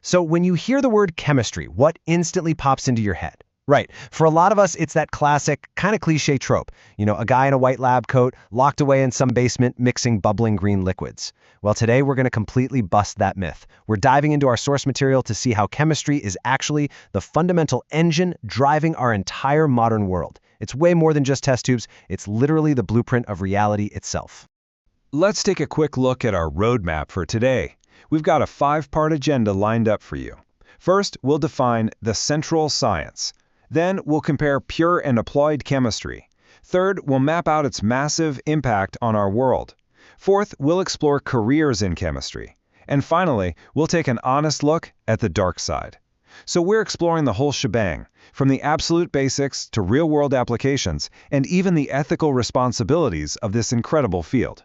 So when you hear the word chemistry, what instantly pops into your head? Right. For a lot of us, it's that classic, kind of cliche trope. A guy in a white lab coat, locked away in some basement, mixing bubbling green liquids. Well, today we're going to completely bust that myth. We're diving into our source material to see how chemistry is actually the fundamental engine driving our entire modern world. It's way more than just test tubes. It's literally the blueprint of reality itself. Let's take a quick look at our roadmap for today. We've got a 5-part agenda lined up for you. First, we'll define the central science. Then, we'll compare pure and applied chemistry. Third, we'll map out its massive impact on our world. Fourth, we'll explore careers in chemistry. And finally, we'll take an honest look at the dark side. So we're exploring the whole shebang, from the absolute basics to real-world applications, and even the ethical responsibilities of this incredible field.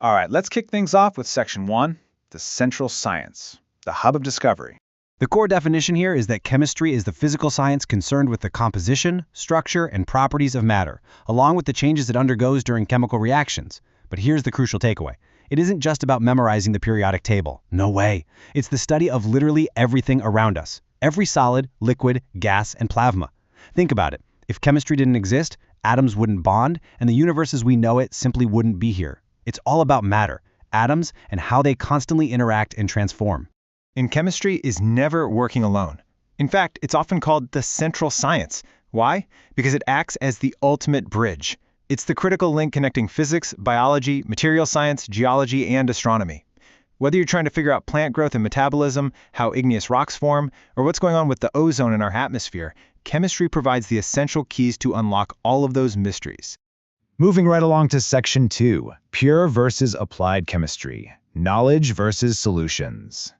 All right, let's kick things off with Section 1, the central science, the hub of discovery. The core definition here is that chemistry is the physical science concerned with the composition, structure, and properties of matter, along with the changes it undergoes during chemical reactions. But here's the crucial takeaway. It isn't just about memorizing the periodic table. No way. It's the study of literally everything around us. Every solid, liquid, gas, and plasma. Think about it. If chemistry didn't exist, atoms wouldn't bond, and the universe as we know it simply wouldn't be here. It's all about matter, atoms, and how they constantly interact and transform. And chemistry is never working alone. In fact, it's often called the central science. Why? Because it acts as the ultimate bridge. It's the critical link connecting physics, biology, material science, geology, and astronomy. Whether you're trying to figure out plant growth and metabolism, how igneous rocks form, or what's going on with the ozone in our atmosphere, chemistry provides the essential keys to unlock all of those mysteries. Moving right along to Section 2, pure versus applied chemistry, knowledge versus solutions.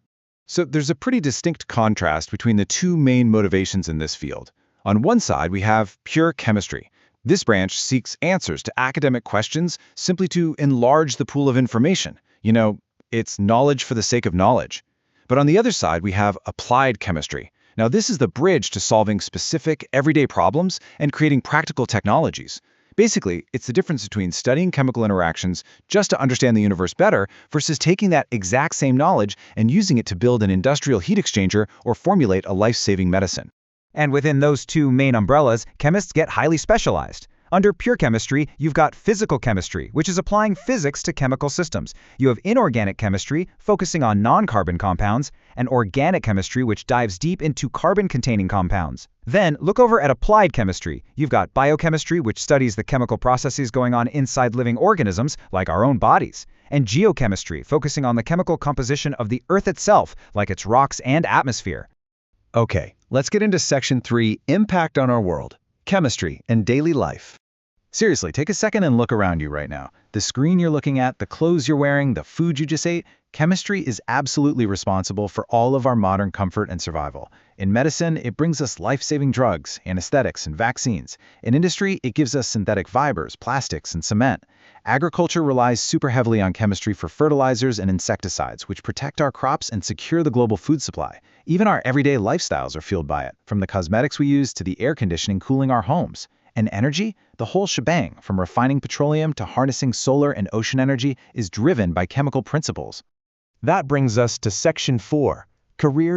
So there's a pretty distinct contrast between the two main motivations in this field. On one side, we have pure chemistry. This branch seeks answers to academic questions simply to enlarge the pool of information. It's knowledge for the sake of knowledge. But on the other side, we have applied chemistry. Now, this is the bridge to solving specific, everyday problems and creating practical technologies. Basically, it's the difference between studying chemical interactions just to understand the universe better versus taking that exact same knowledge and using it to build an industrial heat exchanger or formulate a life-saving medicine. And within those two main umbrellas, chemists get highly specialized. Under pure chemistry, you've got physical chemistry, which is applying physics to chemical systems. You have inorganic chemistry, focusing on non-carbon compounds, and organic chemistry, which dives deep into carbon-containing compounds. Then, look over at applied chemistry. You've got biochemistry, which studies the chemical processes going on inside living organisms, like our own bodies, and geochemistry, focusing on the chemical composition of the Earth itself, like its rocks and atmosphere. Okay, let's get into Section 3, impact on our world, chemistry and daily life. Seriously, take a second and look around you right now. The screen you're looking at, the clothes you're wearing, the food you just ate, chemistry is absolutely responsible for all of our modern comfort and survival. In medicine, it brings us life-saving drugs, anesthetics, and vaccines. In industry, it gives us synthetic fibers, plastics, and cement. Agriculture relies super heavily on chemistry for fertilizers and insecticides, which protect our crops and secure the global food supply. Even our everyday lifestyles are fueled by it, from the cosmetics we use to the air conditioning cooling our homes. And energy, the whole shebang, from refining petroleum to harnessing solar and ocean energy, is driven by chemical principles. That brings us to Section 4, careers